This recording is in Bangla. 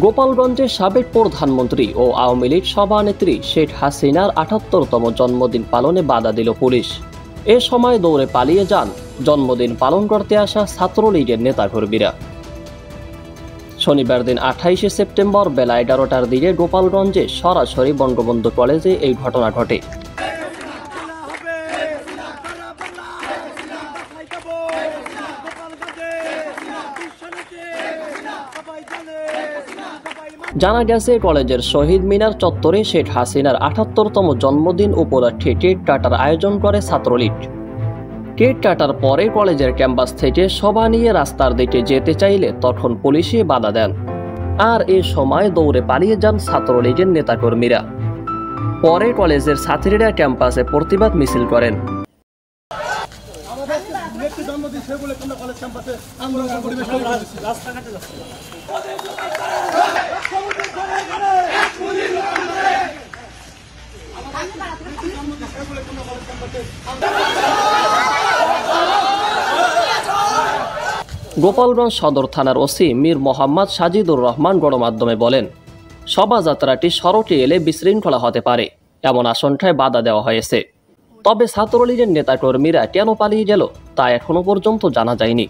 গোপালগঞ্জের সাবেক প্রধানমন্ত্রী ও আওয়ামী লীগ সভানেত্রী শেখ হাসিনার ৭৮তম জন্মদিন পালনে বাধা দিল পুলিশ। এ সময় দৌড়ে পালিয়ে যান জন্মদিন পালন করতে আসা ছাত্রলীগের নেতাকর্মীরা। শনিবার দিন ২৮শে সেপ্টেম্বর বেলা ১১টার দিকে গোপালগঞ্জে সরাসরি বঙ্গবন্ধু কলেজে এই ঘটনা ঘটে। জানা গেছে, কলেজের শহীদ মিনার চত্বরে শেখ হাসিনার ৭৮তম জন্মদিন উপলক্ষে কেক কাটার আয়োজন করে ছাত্রলীগ। কেক কাটার পরে কলেজের ক্যাম্পাস থেকে সভা নিয়ে রাস্তার দিকে যেতে চাইলে তখন পুলিশে বাধা দেন, আর এ সময় দৌড়ে পালিয়ে যান ছাত্রলীগের নেতাকর্মীরা। পরে কলেজের ছাত্রীরা ক্যাম্পাসে প্রতিবাদ মিছিল করেন। গোপালগঞ্জ সদর থানার ওসি মীর মোহাম্মদ সাজিদুর রহমান গণমাধ্যমে বলেন, শোভাযাত্রাটি সড়কে এলে বিশৃঙ্খলা হতে পারে এমন আশঙ্কায় বাধা দেওয়া হয়েছে। তবে ছাত্রলীগের নেতাকর্মীরা কেন পালিয়ে গেল তা এখনো পর্যন্ত জানা যায়নি।